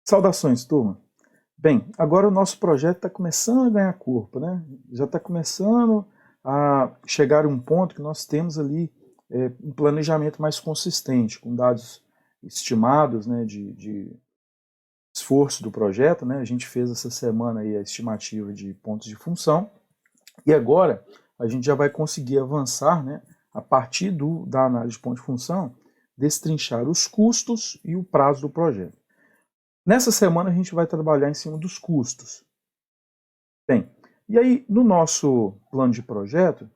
Saudações, turma! Bem, agora o nosso projeto está começando a ganhar corpo, né? Já está começando a chegar a um ponto que nós temos ali um planejamento mais consistente, com dados estimados, né, de esforço do projeto, né? A gente fez essa semana aí a estimativa de pontos de função e agora a gente já vai conseguir avançar, né, a partir da análise de ponto de função, destrinchar os custos e o prazo do projeto. Nessa semana a gente vai trabalhar em cima dos custos. Bem, e aí no nosso plano de projeto,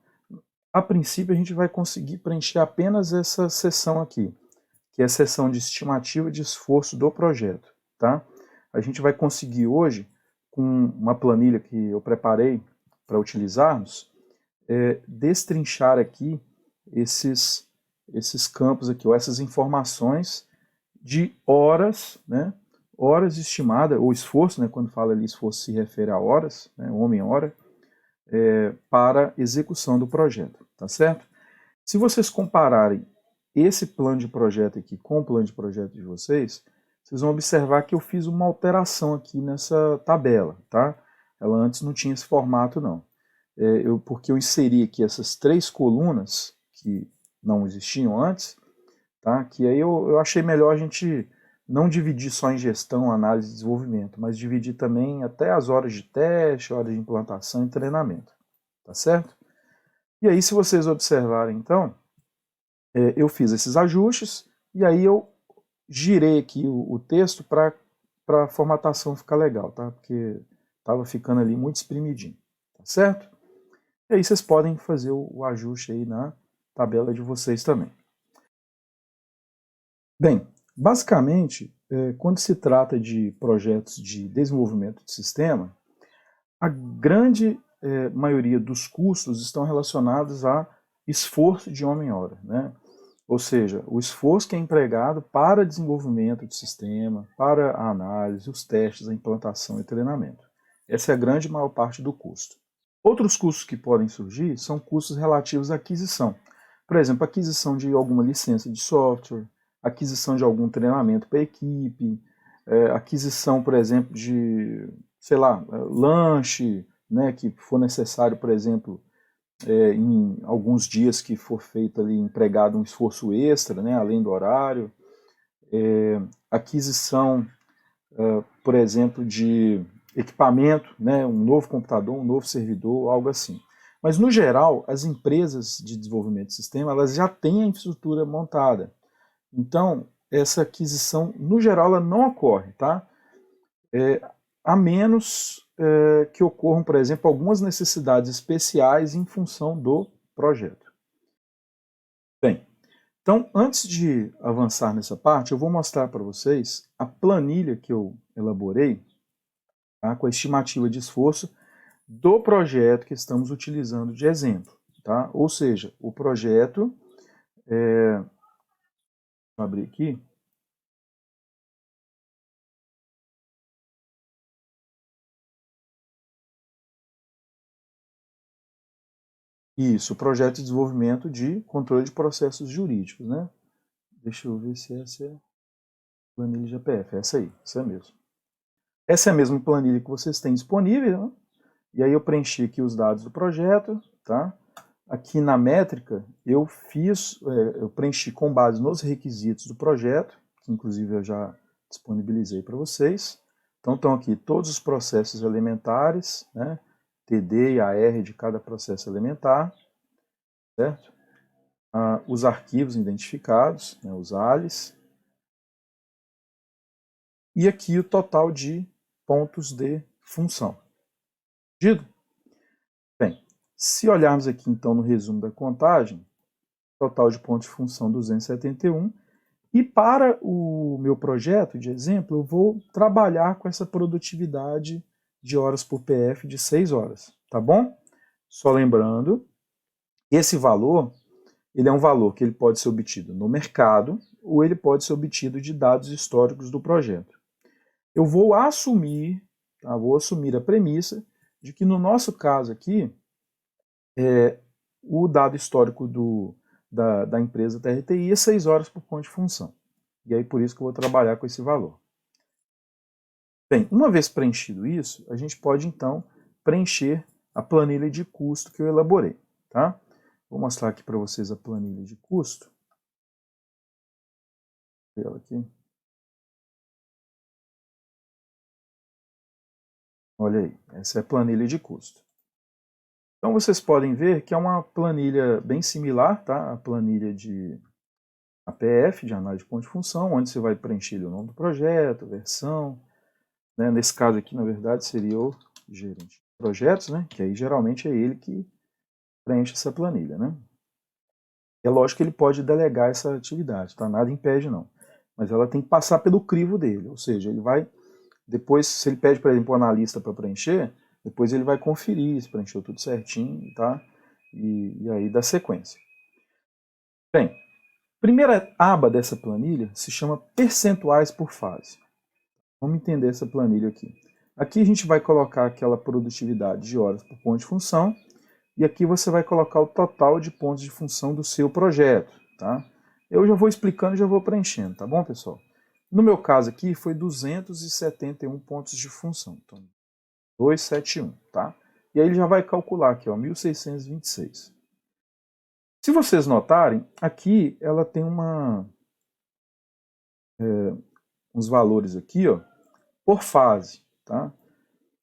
a princípio a gente vai conseguir preencher apenas essa seção aqui, que é a seção de estimativa de esforço do projeto, tá? A gente vai conseguir hoje, com uma planilha que eu preparei para utilizarmos, destrinchar aqui esses campos aqui, ou essas informações de horas, né? Horas estimadas, ou esforço, né? Quando fala ali esforço se refere a horas, né? Homem-hora, para execução do projeto, tá certo? Se vocês compararem esse plano de projeto aqui com o plano de projeto de vocês, vocês vão observar que eu fiz uma alteração aqui nessa tabela, tá? Ela antes não tinha esse formato não. Porque eu inseri aqui essas três colunas que não existiam antes, tá? Que aí eu achei melhor a gente não dividir só em gestão, análise e desenvolvimento, mas dividir também até as horas de teste, horas de implantação e treinamento, tá certo? E aí, se vocês observarem, então, eu fiz esses ajustes e aí eu girei aqui o texto para a formatação ficar legal, tá? Porque estava ficando ali muito espremidinho, tá certo? E aí vocês podem fazer o ajuste aí na tabela de vocês também. Bem, basicamente, quando se trata de projetos de desenvolvimento de sistema, a grande maioria dos custos estão relacionados a esforço de homem-hora, né? Ou seja, o esforço que é empregado para desenvolvimento de sistema, para a análise, os testes, a implantação e treinamento. Essa é a grande maior parte do custo. Outros custos que podem surgir são custos relativos à aquisição. Por exemplo, aquisição de alguma licença de software, aquisição de algum treinamento para a equipe, aquisição, por exemplo, de, sei lá, lanche, né, que for necessário, por exemplo, em alguns dias que for feito ali, empregado um esforço extra, né, além do horário, aquisição, por exemplo, de equipamento, né, um novo computador, um novo servidor, algo assim. Mas, no geral, as empresas de desenvolvimento de sistema, elas já têm a infraestrutura montada. Então, essa aquisição, no geral, ela não ocorre, tá? A menos que ocorram, por exemplo, algumas necessidades especiais em função do projeto. Bem, então, antes de avançar nessa parte, eu vou mostrar para vocês a planilha que eu elaborei, tá, com a estimativa de esforço do projeto que estamos utilizando de exemplo. Tá? Ou seja, o projeto, vou abrir aqui, isso, o projeto de desenvolvimento de controle de processos jurídicos, né? Deixa eu ver se essa é a planilha GPF, essa aí, essa mesmo. Essa é a mesma planilha que vocês têm disponível, né? E aí eu preenchi aqui os dados do projeto, tá? Aqui na métrica eu preenchi com base nos requisitos do projeto, que inclusive eu já disponibilizei para vocês. Então estão aqui todos os processos elementares, né? TD e AR de cada processo elementar, certo? Os arquivos identificados, né, os ALIs, e aqui o total de pontos de função. Entendido? Bem, se olharmos aqui então no resumo da contagem, total de pontos de função 271, e para o meu projeto de exemplo, eu vou trabalhar com essa produtividade de horas por PF de 6 horas, tá bom? Só lembrando, esse valor, ele é um valor que ele pode ser obtido no mercado ou ele pode ser obtido de dados históricos do projeto. Eu vou assumir, tá? Vou assumir a premissa de que no nosso caso aqui, o dado histórico da empresa TRTI é 6 horas por ponto de função. E aí por isso que eu vou trabalhar com esse valor. Bem, uma vez preenchido isso, a gente pode então preencher a planilha de custo que eu elaborei, tá? Vou mostrar aqui para vocês a planilha de custo. Ela aqui. Olha aí, essa é a planilha de custo. Então vocês podem ver que é uma planilha bem similar, tá? A planilha de APF, de análise de ponto de função, onde você vai preencher o nome do projeto, versão, né? Nesse caso aqui, na verdade, seria o gerente de projetos, né? Que aí geralmente é ele que preenche essa planilha, né? É lógico que ele pode delegar essa atividade, tá? Nada impede não. Mas ela tem que passar pelo crivo dele, ou seja, ele vai, depois, se ele pede, por exemplo, o analista para preencher, depois ele vai conferir se preencheu tudo certinho, tá? E aí dá sequência. Bem, primeira aba dessa planilha se chama percentuais por fase. Vamos entender essa planilha aqui. Aqui a gente vai colocar aquela produtividade de horas por ponto de função, e aqui você vai colocar o total de pontos de função do seu projeto, tá? Eu já vou explicando e já vou preenchendo, tá bom, pessoal? No meu caso aqui foi 271 pontos de função, então 271, tá? E aí ele já vai calcular aqui, ó, 1626. Se vocês notarem, aqui ela tem uns valores aqui, ó, por fase, tá?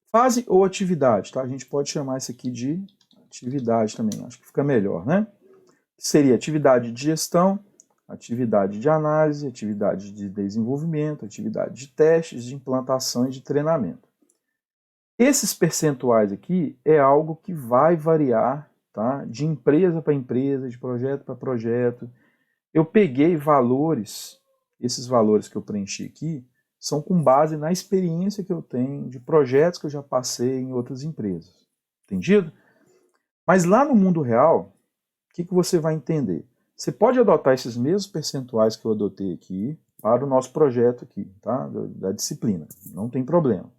Fase ou atividade, tá? A gente pode chamar isso aqui de atividade também, acho que fica melhor, né? Seria atividade de gestão, atividade de análise, atividade de desenvolvimento, atividade de testes, de implantação e de treinamento. Esses percentuais aqui é algo que vai variar, tá? De empresa para empresa, de projeto para projeto. Eu peguei valores, esses valores que eu preenchi aqui, são com base na experiência que eu tenho de projetos que eu já passei em outras empresas. Entendido? Mas lá no mundo real, o que você vai entender? Você pode adotar esses mesmos percentuais que eu adotei aqui para o nosso projeto aqui, tá? Da disciplina. Não tem problema.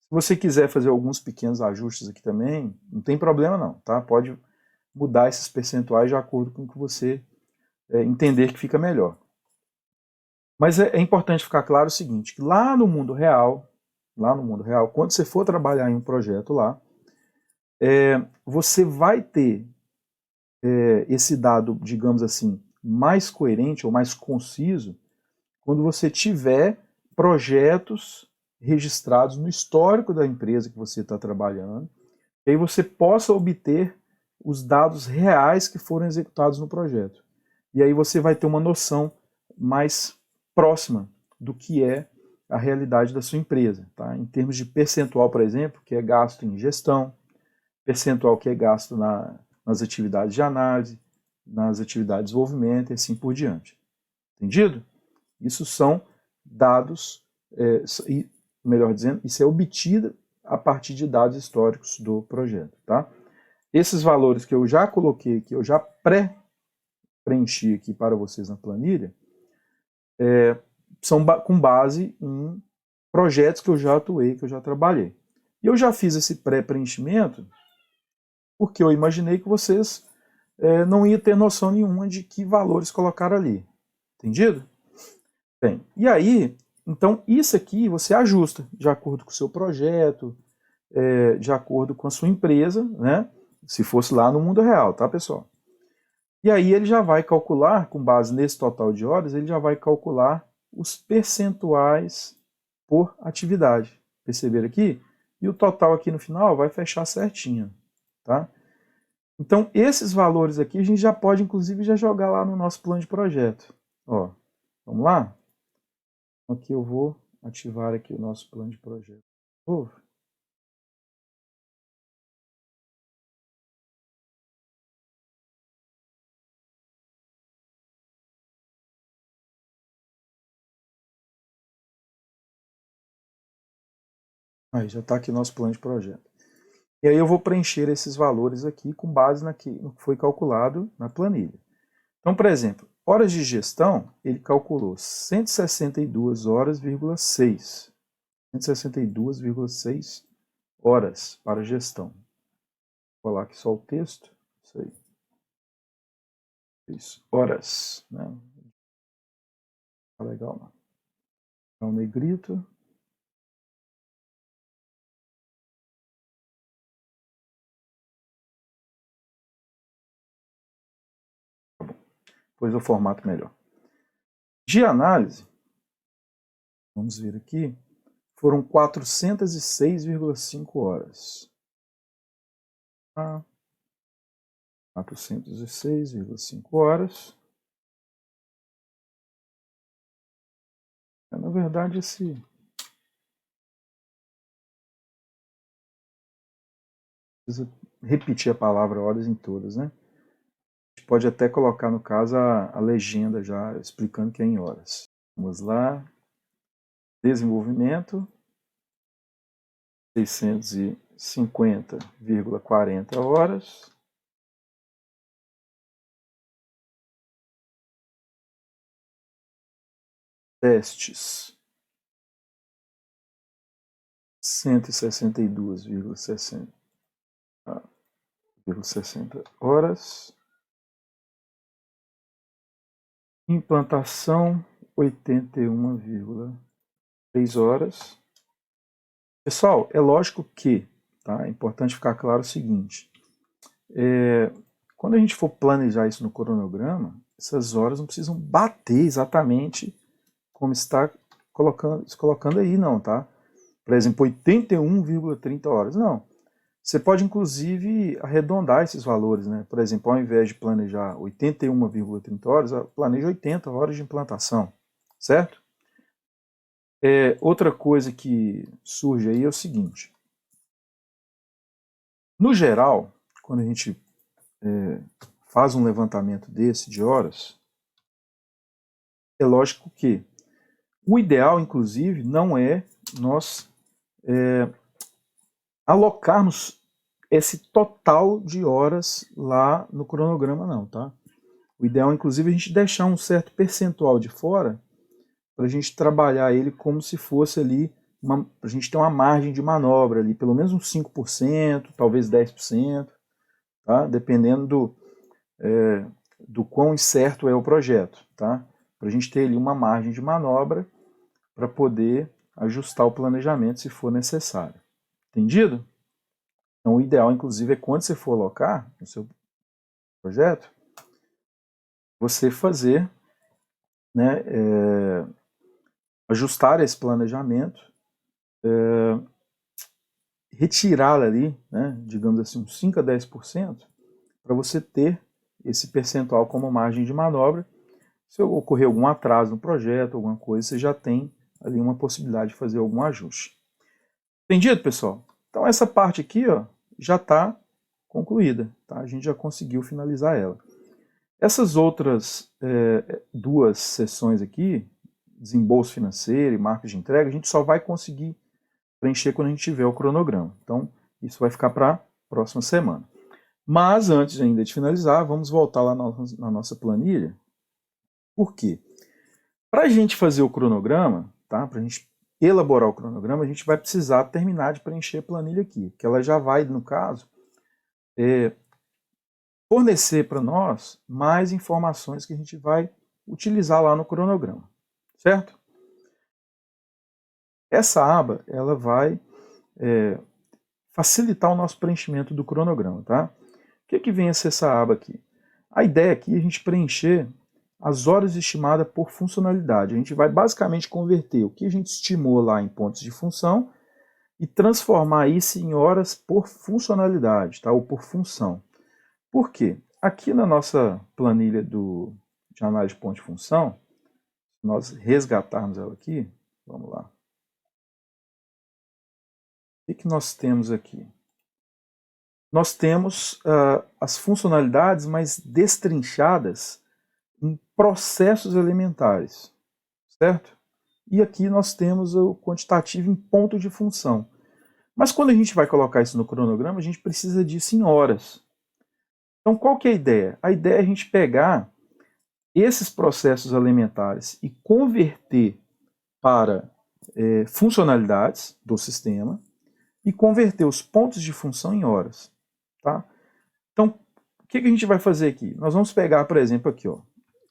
Se você quiser fazer alguns pequenos ajustes aqui também, não tem problema não, tá? Pode mudar esses percentuais de acordo com o que você entender que fica melhor. Mas é importante ficar claro o seguinte, que lá no mundo real, quando você for trabalhar em um projeto lá, você vai ter esse dado, digamos assim, mais coerente ou mais conciso quando você tiver projetos registrados no histórico da empresa que você está trabalhando, e aí você possa obter os dados reais que foram executados no projeto. E aí você vai ter uma noção mais próxima do que é a realidade da sua empresa, tá? Em termos de percentual, por exemplo, que é gasto em gestão, percentual que é gasto nas atividades de análise, nas atividades de desenvolvimento e assim por diante. Entendido? Isso são dados, melhor dizendo, isso é obtido a partir de dados históricos do projeto, tá? Esses valores que eu já coloquei, que eu já preenchi aqui para vocês na planilha, são com base em projetos que eu já atuei, que eu já trabalhei. E eu já fiz esse pré-preenchimento porque eu imaginei que vocês não iam ter noção nenhuma de que valores colocar ali. Entendido? Bem, e aí, então isso aqui você ajusta de acordo com o seu projeto, de acordo com a sua empresa, né? Se fosse lá no mundo real, tá, pessoal? E aí ele já vai calcular, com base nesse total de horas, ele já vai calcular os percentuais por atividade. Perceberam aqui? E o total aqui no final vai fechar certinho, tá? Então esses valores aqui a gente já pode inclusive já jogar lá no nosso plano de projeto. Ó, vamos lá? Aqui eu vou ativar aqui o nosso plano de projeto. Aí já está aqui o nosso plano de projeto. E aí eu vou preencher esses valores aqui com base no que foi calculado na planilha. Então, por exemplo, horas de gestão, ele calculou 162 horas,6. 162,6 horas para gestão. Vou colar aqui só o texto. Isso aí. Isso. Horas. Né? Tá legal, não? É um negrito. depois eu formato melhor. De análise, vamos ver aqui, foram 406,5 horas. 406,5 horas. Na verdade, precisa repetir a palavra horas em todas, né? A gente pode até colocar, no caso, a legenda já explicando que é em horas. Vamos lá. Desenvolvimento. 650,40 horas. Testes. 162,60 horas. Implantação, 81,3 horas. Pessoal, é lógico que, tá? É importante ficar claro o seguinte, quando a gente for planejar isso no cronograma, essas horas não precisam bater exatamente como está colocando aí, não, tá? Por exemplo, 81,30 horas, não. Você pode, inclusive, arredondar esses valores, né? Por exemplo, ao invés de planejar 81,30 horas, planeja 80 horas de implantação, certo? Outra coisa que surge aí é o seguinte. No geral, quando a gente faz um levantamento desse de horas, é lógico que o ideal, inclusive, não é nós alocarmos esse total de horas lá no cronograma, não, tá? O ideal, inclusive, é a gente deixar um certo percentual de fora para a gente trabalhar ele como se fosse ali, a gente ter uma margem de manobra ali, pelo menos uns 5%, talvez 10%, tá? Dependendo do quão incerto é o projeto, tá? Para a gente ter ali uma margem de manobra para poder ajustar o planejamento se for necessário. Entendido? Então, o ideal, inclusive, é quando você for alocar no seu projeto, você fazer, né, ajustar esse planejamento, retirar ali, né, digamos assim, uns 5 a 10%, para você ter esse percentual como margem de manobra. Se ocorrer algum atraso no projeto, alguma coisa, você já tem ali uma possibilidade de fazer algum ajuste. Entendido, pessoal? Então essa parte aqui, ó, já está concluída, tá? A gente já conseguiu finalizar ela. Essas outras duas sessões aqui, desembolso financeiro e marca de entrega, a gente só vai conseguir preencher quando a gente tiver o cronograma. Então isso vai ficar para a próxima semana. Mas antes ainda de finalizar, vamos voltar lá na nossa planilha. Por quê? Para a gente fazer o cronograma, tá? Para a gente elaborar o cronograma, a gente vai precisar terminar de preencher a planilha aqui, que ela já vai, no caso, fornecer para nós mais informações que a gente vai utilizar lá no cronograma, certo? Essa aba, ela vai facilitar o nosso preenchimento do cronograma, tá? O que vem a ser essa aba aqui? A ideia aqui é a gente preencher as horas estimadas por funcionalidade. A gente vai basicamente converter o que a gente estimou lá em pontos de função e transformar isso em horas por funcionalidade, tá? Ou por função. Por quê? Aqui na nossa planilha de análise de ponto de função, se nós resgatarmos ela aqui, vamos lá. O que nós temos aqui? Nós temos as funcionalidades mais destrinchadas em processos elementares, certo? E aqui nós temos o quantitativo em ponto de função. Mas quando a gente vai colocar isso no cronograma, a gente precisa disso em horas. Então qual que é a ideia? A ideia é a gente pegar esses processos elementares e converter para funcionalidades do sistema e converter os pontos de função em horas. Tá? Então, o que a gente vai fazer aqui? Nós vamos pegar, por exemplo, aqui, ó,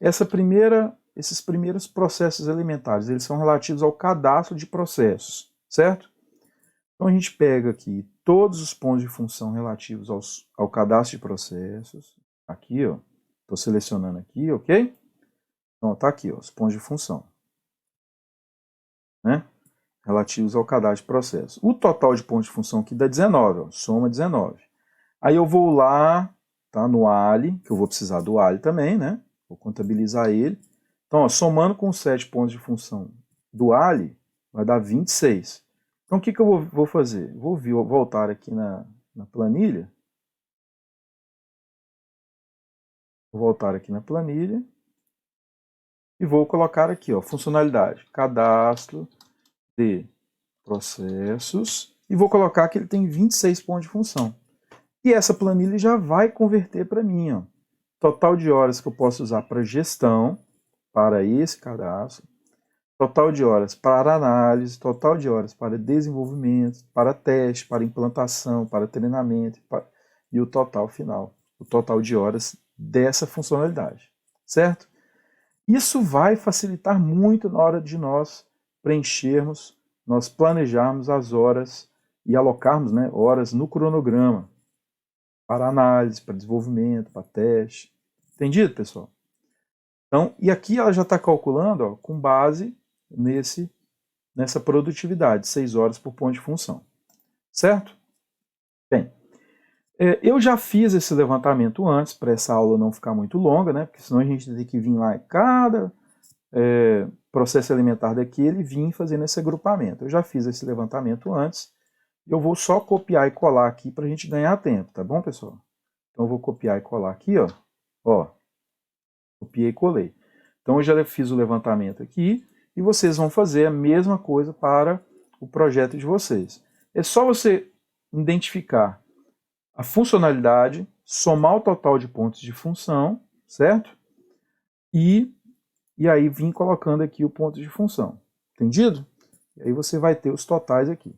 esses primeiros processos elementares, eles são relativos ao cadastro de processos, certo? Então a gente pega aqui todos os pontos de função relativos ao cadastro de processos, aqui, ó, estou selecionando aqui, ok? Então, está aqui, ó, os pontos de função, né? Relativos ao cadastro de processo. O total de pontos de função aqui dá 19, ó, soma 19. Aí eu vou lá, tá, no ALI, que eu vou precisar do ALI também, né? Vou contabilizar ele. Então, ó, somando com os 7 pontos de função do ALI, vai dar 26. Então, o que eu vou fazer? Vou voltar aqui na planilha. Vou voltar aqui na planilha. E vou colocar aqui, ó, funcionalidade, cadastro de processos. E vou colocar que ele tem 26 pontos de função. E essa planilha já vai converter para mim, ó, total de horas que eu posso usar para gestão, para esse cadastro, total de horas para análise, total de horas para desenvolvimento, para teste, para implantação, para treinamento e o total final, o total de horas dessa funcionalidade, certo? Isso vai facilitar muito na hora de nós preenchermos, nós planejarmos as horas e alocarmos, né, horas no cronograma para análise, para desenvolvimento, para teste. Entendido, pessoal? Então, e aqui ela já está calculando, ó, com base nessa produtividade, 6 horas por ponto de função. Certo? Bem, eu já fiz esse levantamento antes, para essa aula não ficar muito longa, né? Porque senão a gente tem que vir lá em cada processo alimentar daquele e vir fazendo esse agrupamento. Eu já fiz esse levantamento antes, eu vou só copiar e colar aqui para a gente ganhar tempo, tá bom, pessoal? Então eu vou copiar e colar aqui, ó, copiei e colei. Então eu já fiz o levantamento aqui e vocês vão fazer a mesma coisa para o projeto de vocês. É só você identificar a funcionalidade, somar o total de pontos de função, certo? E aí vir colocando aqui o ponto de função. Entendido? E aí você vai ter os totais aqui.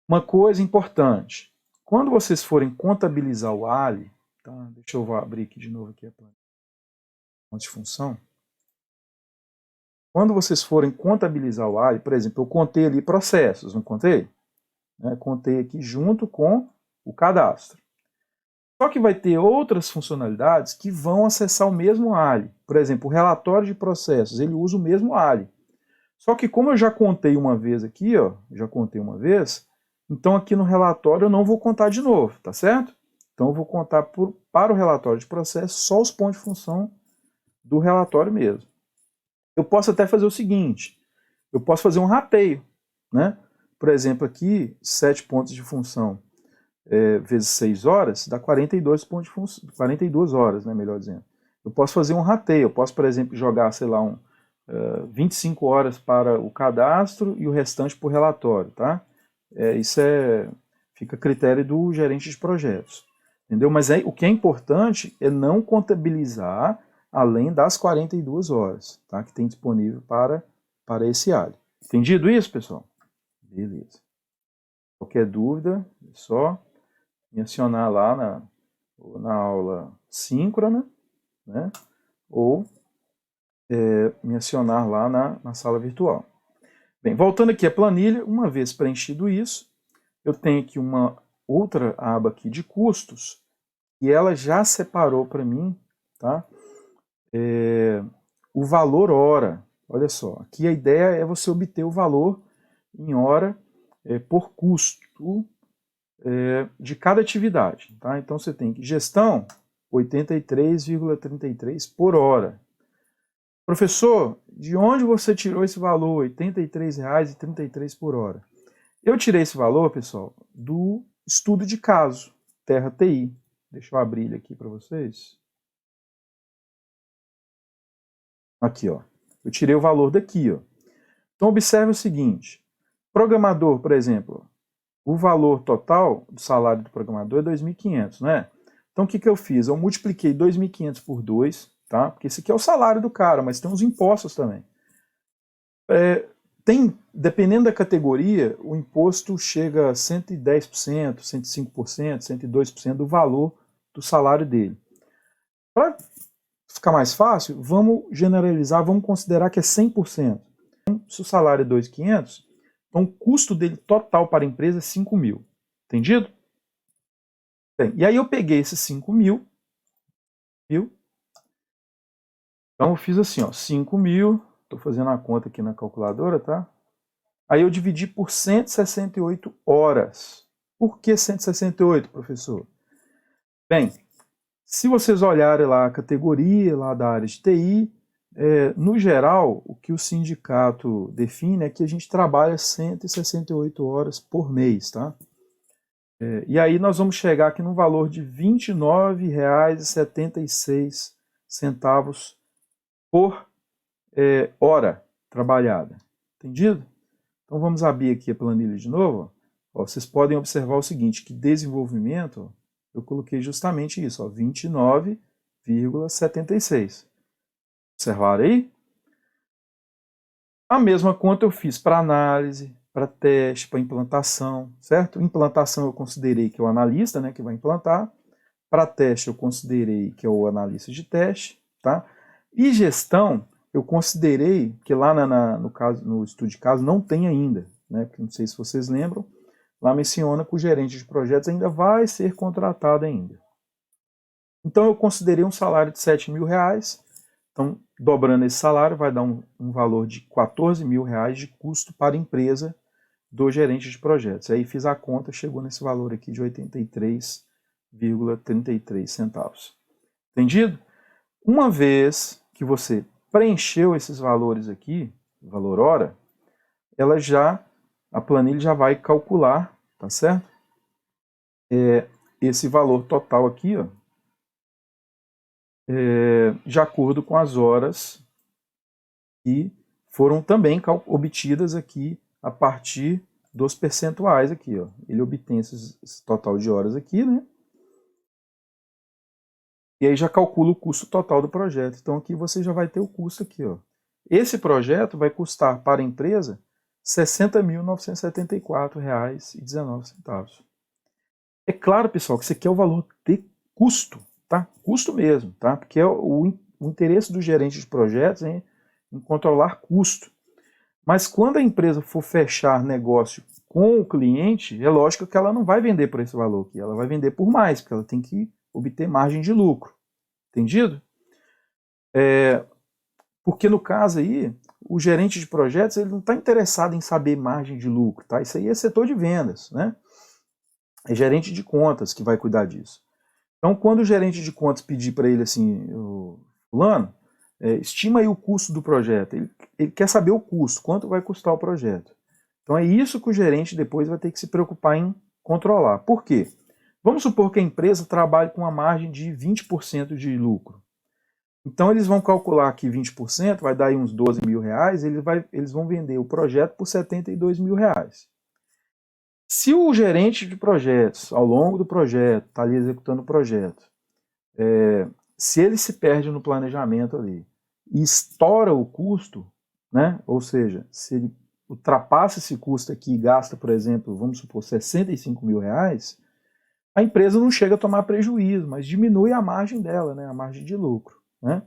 Uma coisa importante, quando vocês forem contabilizar o ALI, tá? Deixa eu abrir aqui de novo aqui a planilha de função. Quando vocês forem contabilizar o ALI, por exemplo, eu contei ali processos, não contei? Contei aqui junto com o cadastro. Só que vai ter outras funcionalidades que vão acessar o mesmo ALI. Por exemplo, o relatório de processos, ele usa o mesmo ALI. Só que como eu já contei uma vez aqui, ó, então aqui no relatório eu não vou contar de novo, tá certo? Então eu vou contar para o relatório de processo só os pontos de função do relatório mesmo. Eu posso até fazer o seguinte, eu posso fazer um rateio, né? Por exemplo, aqui, 7 pontos de função vezes 6 horas, dá 42 pontos de função, 42 horas, né, melhor dizendo. Eu posso fazer um rateio, eu posso, por exemplo, jogar, sei lá, 25 horas para o cadastro e o restante para o relatório, tá? Isso fica a critério do gerente de projetos, entendeu? Mas o que é importante é não contabilizar além das 42 horas, tá? Que tem disponível para esse ALI. Entendido isso, pessoal? Beleza. Qualquer dúvida, é só me acionar lá na aula síncrona, né? Ou me acionar lá na sala virtual. Bem, voltando aqui à planilha, uma vez preenchido isso, eu tenho aqui uma outra aba aqui de custos, e ela já separou para mim, tá? O valor hora. Olha só, aqui a ideia é você obter o valor em hora por custo de cada atividade. Tá? Então você tem que gestão 83,33 por hora. Professor, de onde você tirou esse valor, R$ 83,33 por hora? Eu tirei esse valor, pessoal, do estudo de caso, Terra TI. Deixa eu abrir ele aqui para vocês. Aqui, ó. Eu tirei o valor daqui, ó. Então observe o seguinte, programador, por exemplo, o valor total do salário do programador é 2.500, né? Então o que eu fiz? Eu multipliquei 2.500 por 2, tá? Porque esse aqui é o salário do cara, mas tem os impostos também. Dependendo da categoria, o imposto chega a 110%, 105%, 102% do valor do salário dele. Para ficar mais fácil, vamos generalizar, vamos considerar que é 100%. Se o salário é 2.500, então o custo dele total para a empresa é 5.000. Entendido? Bem, e aí eu peguei esses 5.000, Então eu fiz assim, ó, 5.000, estou fazendo a conta aqui na calculadora, tá? Aí eu dividi por 168 horas. Por que 168, professor? Bem, se vocês olharem lá a categoria lá da área de TI, no geral, o que o sindicato define é que a gente trabalha 168 horas por mês, tá? E aí nós vamos chegar aqui no valor de R$ 29,76 por hora trabalhada. Entendido? Então vamos abrir aqui a planilha de novo. Ó, vocês podem observar o seguinte, que desenvolvimento, ó, eu coloquei justamente isso, 29,76. Observaram aí? A mesma conta eu fiz para análise, para teste, para implantação, certo? Implantação eu considerei que é o analista, né, que vai implantar. Para teste eu considerei que é o analista de teste, tá? E gestão eu considerei que lá no estudo de caso não tem ainda, né? Porque não sei se vocês lembram, lá menciona que o gerente de projetos ainda vai ser contratado ainda. Então eu considerei um salário de R$ 7.000, então dobrando esse salário vai dar um valor de R$ 14.000 de custo para a empresa do gerente de projetos. Aí fiz a conta, chegou nesse valor aqui de 83,33 centavos. Entendido? Uma vez que você preencheu esses valores aqui, valor hora, a planilha já vai calcular, tá certo? Esse valor total aqui, ó, de acordo com as horas que foram também obtidas aqui a partir dos percentuais aqui, ó. Ele obtém esse total de horas aqui, né? E aí já calcula o custo total do projeto. Então aqui você já vai ter o custo aqui, ó. Esse projeto vai custar para a empresa R$ 60.974,19. É claro, pessoal, que isso aqui é o valor de custo, tá? Custo mesmo, tá? Porque é o interesse do gerente de projetos em controlar custo. Mas quando a empresa for fechar negócio com o cliente, é lógico que ela não vai vender por esse valor aqui, ela vai vender por mais, porque ela tem que obter margem de lucro. Entendido? Porque no caso aí, o gerente de projetos ele não está interessado em saber margem de lucro, tá? Isso aí é setor de vendas, né? É gerente de contas que vai cuidar disso. Então, quando o gerente de contas pedir para ele assim, fulano, estima aí o custo do projeto. Ele quer saber o custo, quanto vai custar o projeto. Então é isso que o gerente depois vai ter que se preocupar em controlar. Por quê? Vamos supor que a empresa trabalhe com uma margem de 20% de lucro. Então eles vão calcular aqui 20%, vai dar aí uns R$ 12.000, eles vão vender o projeto por R$ 72.000. Se o gerente de projetos, ao longo do projeto, está ali executando o projeto, se ele se perde no planejamento ali e estoura o custo, né? Ou seja, se ele ultrapassa esse custo aqui e gasta, por exemplo, vamos supor, R$ 65.000, a empresa não chega a tomar prejuízo, mas diminui a margem dela, né? A margem de lucro. Né?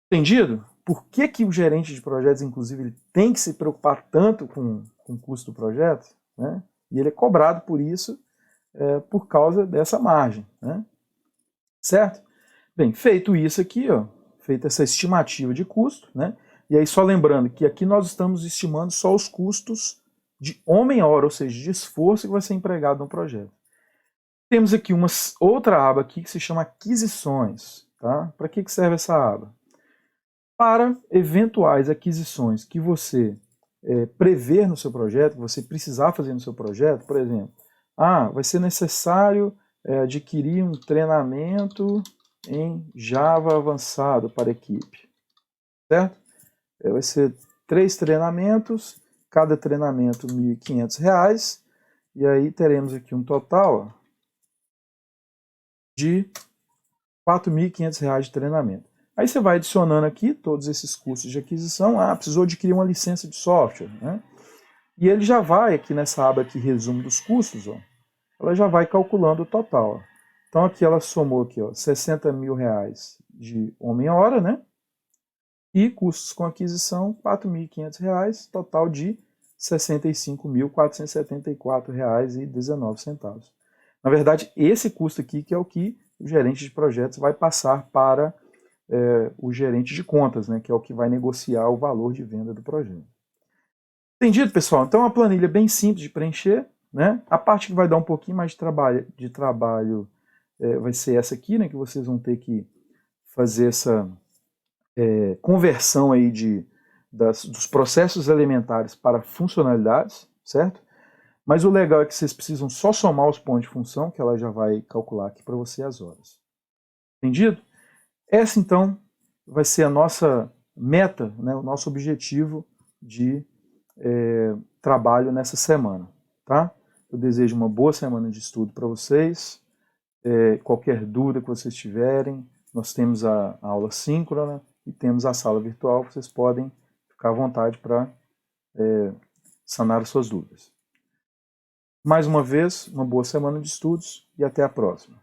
Entendido? Por que, que o gerente de projetos, inclusive, ele tem que se preocupar tanto com o custo do projeto? Né? E ele é cobrado por isso, por causa dessa margem. Né? Certo? Bem, feito isso aqui, ó, feita essa estimativa de custo, né? E aí só lembrando que aqui nós estamos estimando só os custos de homem-hora, ou seja, de esforço que vai ser empregado no projeto. Temos aqui uma outra aba aqui que se chama aquisições. Tá? Para que serve essa aba? Para eventuais aquisições que você prever no seu projeto, que você precisar fazer no seu projeto, por exemplo, vai ser necessário adquirir um treinamento em Java avançado para a equipe, certo? Vai ser 3 treinamentos, cada treinamento R$ 1.500, e aí teremos aqui um total de R$ 4.500 de treinamento. Aí você vai adicionando aqui todos esses custos de aquisição. Precisou adquirir uma licença de software, né? E ele já vai aqui nessa aba aqui, resumo dos custos, ó, ela já vai calculando o total. Ó. Então aqui ela somou aqui, ó, R$ 60.000 de homem-hora, né? E custos com aquisição, R$ 4.500, total de R$ 65.474,19. Na verdade, esse custo aqui que é o que o gerente de projetos vai passar para o gerente de contas, né, que é o que vai negociar o valor de venda do projeto. Entendido, pessoal? Então, a planilha é bem simples de preencher, né? A parte que vai dar um pouquinho mais de trabalho vai ser essa aqui, né, que vocês vão ter que fazer essa conversão aí dos processos elementares para funcionalidades, certo? Mas o legal é que vocês precisam só somar os pontos de função, que ela já vai calcular aqui para você as horas. Entendido? Essa, então, vai ser a nossa meta, né, o nosso objetivo de trabalho nessa semana. Tá? Eu desejo uma boa semana de estudo para vocês. Qualquer dúvida que vocês tiverem, nós temos a aula síncrona e temos a sala virtual, vocês podem ficar à vontade para sanar as suas dúvidas. Mais uma vez, uma boa semana de estudos e até a próxima.